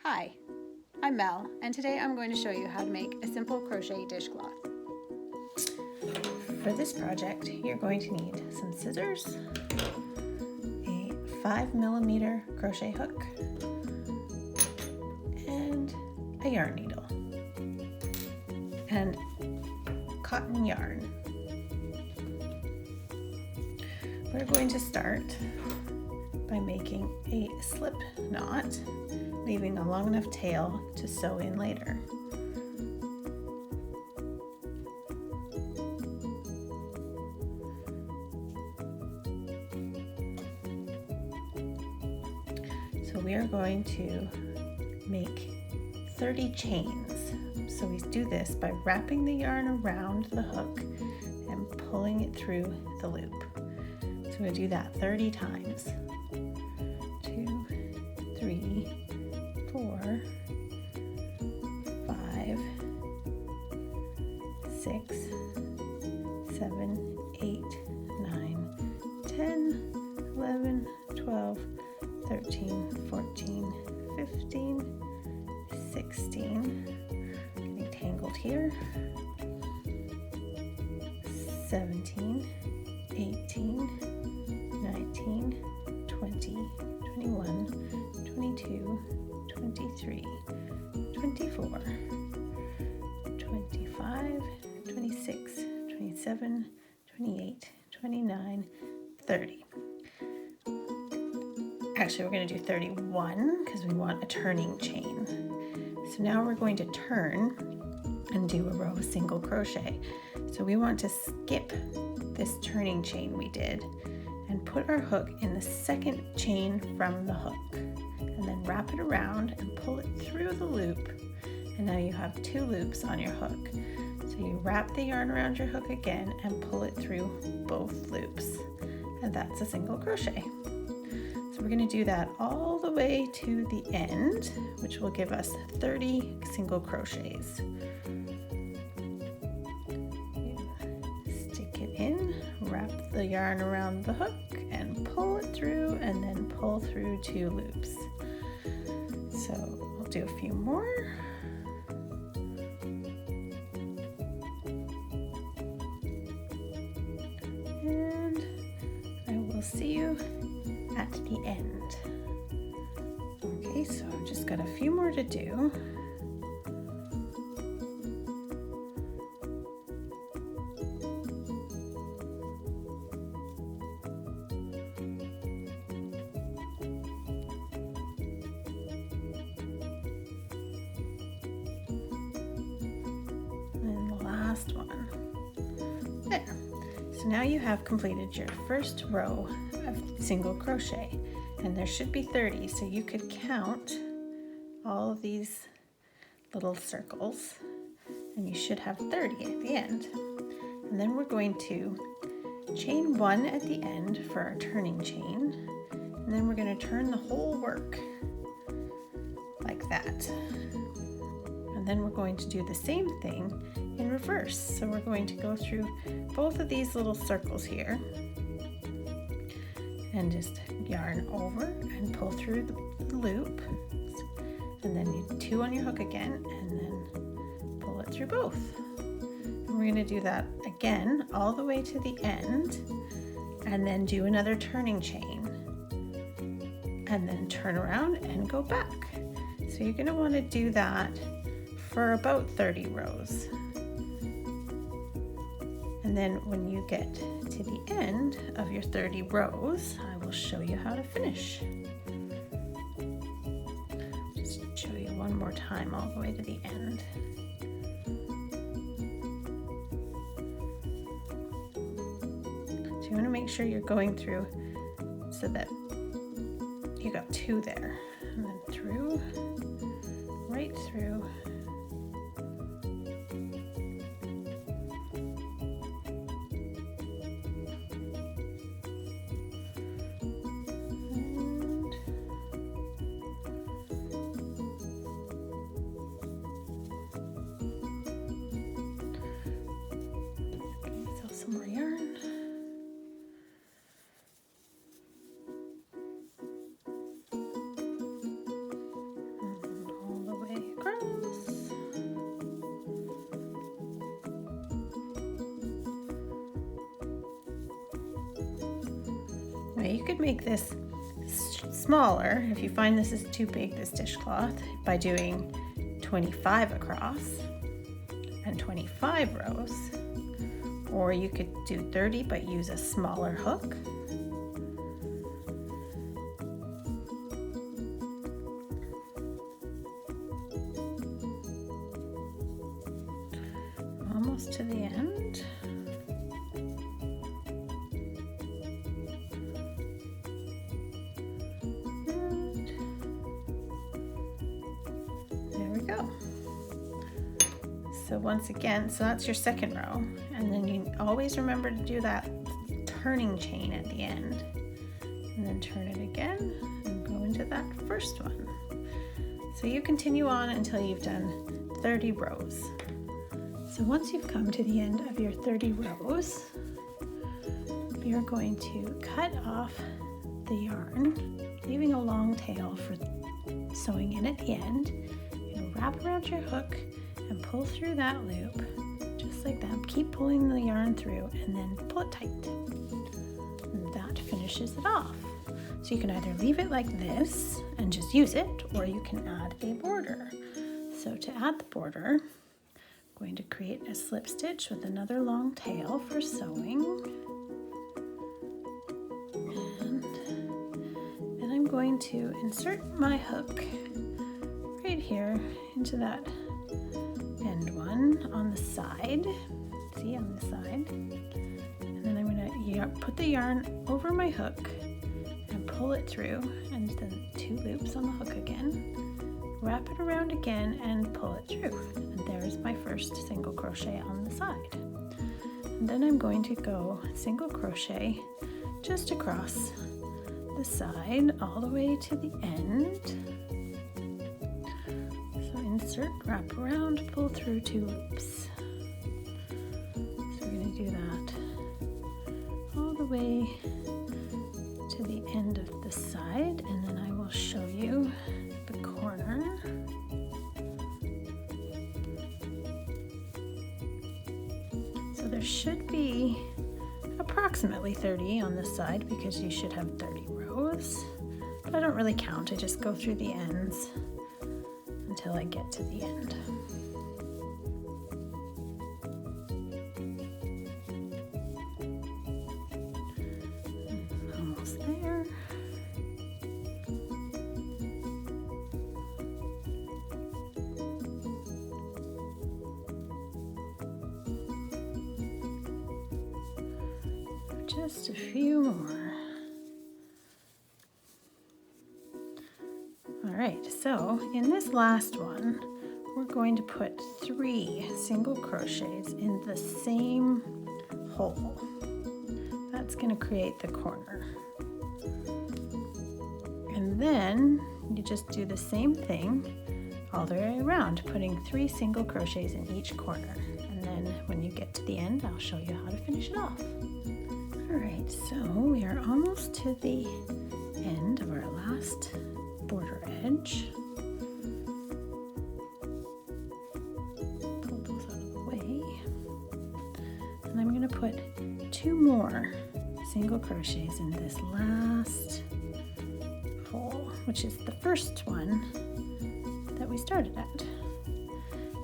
Hi, I'm Mel, and today I'm going to show you how to make a simple crochet dishcloth. For this project, you're going to need some scissors, a 5mm crochet hook, and a yarn needle, and cotton yarn. We're going to start by making a slip knot, leaving a long enough tail to sew in later. So we are going to make 30 chains. So we do this by wrapping the yarn around the hook and pulling it through the loop. So we'll do that 30 times. 2, 3, 4, 5, 6, 7, 8, 9, 10, 11, 12, 13, 14, 15, 16, getting tangled here, 17, 18, 19, 20, 21, 22, 23, 24, 25, 26, 27, 28, 29, 30. Actually, we're going to do 31 because we want a turning chain. So now we're going to turn and do a row of single crochet. So we want to skip this turning chain we did and put our hook in the second chain from the hook, and then wrap it around and pull it through the loop. And now you have 2 loops on your hook. So you wrap the yarn around your hook again and pull it through both loops. And that's a single crochet. So we're going to do that all the way to the end, which will give us 30 single crochets. Stick it in, wrap the yarn around the hook and pull it through, and then pull through 2 loops. So we'll do a few more. And I will see you at the end. Okay, so I've just got a few more to do. And the last one. There. So now you have completed your first row of single crochet, and there should be 30, so you could count all of these little circles and you should have 30 at the end. And then we're going to chain 1 at the end for our turning chain, and then we're going to turn the whole work like that. And then we're going to do the same thing in reverse. So we're going to go through both of these little circles here and just yarn over and pull through the loop, and then you 2 on your hook again, and then pull it through both. And we're going to do that again all the way to the end, and then do another turning chain, and then turn around and go back. So you're going to want to do that for about 30 rows. And then when you get to the end of your 30 rows, I will show you how to finish. Just show you one more time all the way to the end. So you want to make sure you're going through so that you got 2 there, and then through, right through. Some more yarn. Now you could make this smaller if you find this is too big, this dishcloth, by doing 25 across and 25 rows, or you could do 30 but use a smaller hook. Almost to the end. So once again, so that's your second row, and then you always remember to do that turning chain at the end, and then turn it again and go into that first one. So you continue on until you've done 30 rows. So once you've come to the end of your 30 rows, you're going to cut off the yarn, leaving a long tail for sewing in at the end. You're going to wrap around your hook and pull through that loop, just like that. Keep pulling the yarn through and then pull it tight. And that finishes it off. So you can either leave it like this and just use it, or you can add a border. So to add the border, I'm going to create a slip stitch with another long tail for sewing. And then I'm going to insert my hook right here into that end one on the side, see, on the side, and then I'm going to put the yarn over my hook and pull it through, and then 2 loops on the hook again, wrap it around again and pull it through, and there's my first single crochet on the side. And then I'm going to go single crochet just across the side all the way to the end. Insert, wrap around, pull through 2 loops. So we're going to do that all the way to the end of the side, and then I will show you the corner. So there should be approximately 30 on this side because you should have 30 rows, but I don't really count. I just go through the ends until I get to the end. Almost there. Just a few more. Alright, so in this last one, we're going to put 3 single crochets in the same hole. That's going to create the corner. And then you just do the same thing all the way around, putting 3 single crochets in each corner. And then when you get to the end, I'll show you how to finish it off. Alright, so we are almost to the end of our last border edge. Pull those out of the way. And I'm going to put 2 more single crochets in this last hole, which is the first one that we started at.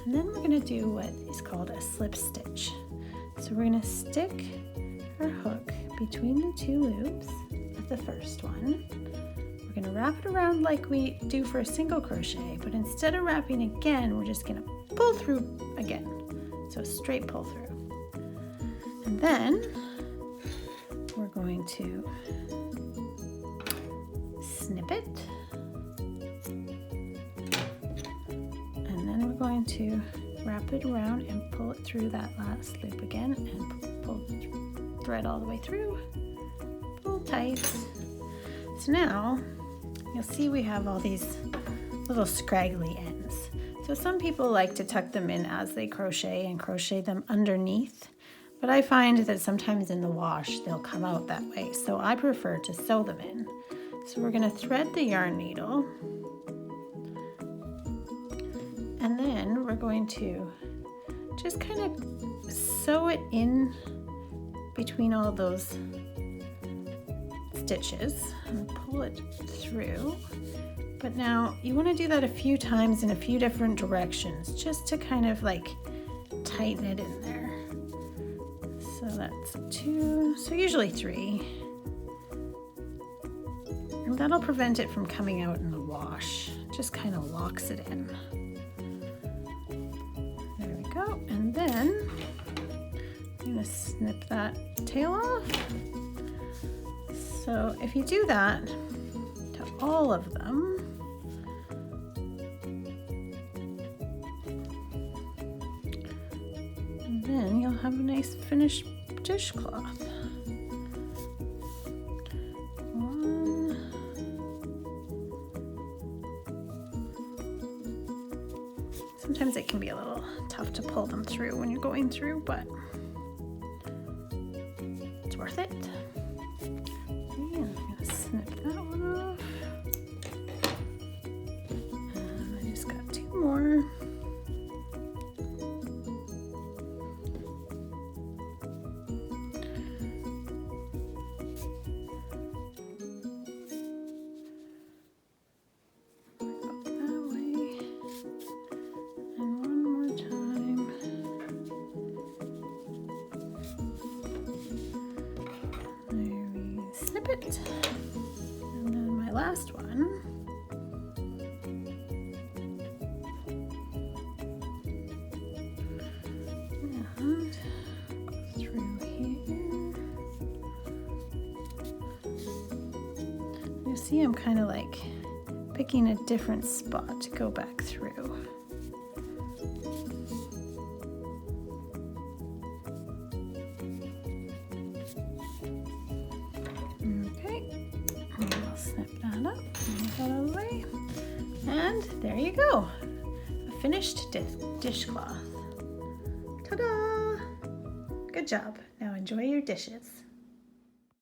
And then we're going to do what is called a slip stitch. So we're going to stick our hook between the 2 loops of the first one. We're going to wrap it around like we do for a single crochet, but instead of wrapping again, we're just going to pull through again. So a straight pull through. And then we're going to snip it. And then we're going to wrap it around and pull it through that last loop again and pull the thread all the way through. Pull tight. So now you'll see we have all these little scraggly ends. So some people like to tuck them in as they crochet and crochet them underneath, but I find that sometimes in the wash they'll come out that way, so I prefer to sew them in. So we're going to thread the yarn needle, and then we're going to just kind of sew it in between all those stitches and pull it through. But now you want to do that a few times in a few different directions just to kind of like tighten it in there. So that's 2, so usually 3. And that'll prevent it from coming out in the wash. Just kind of locks it in. There we go. And then I'm going to snip that tail off. So if you do that to all of them, then you'll have a nice finished dishcloth. Sometimes it can be a little tough to pull them through when you're going through, but it's worth it. Okay, I'm going to snip that one off. And I just got 2 more. It. And then my last one. And through here. You see I'm kind of like picking a different spot to go back through. And there you go, a finished dishcloth. Ta-da! Good job. Now enjoy your dishes.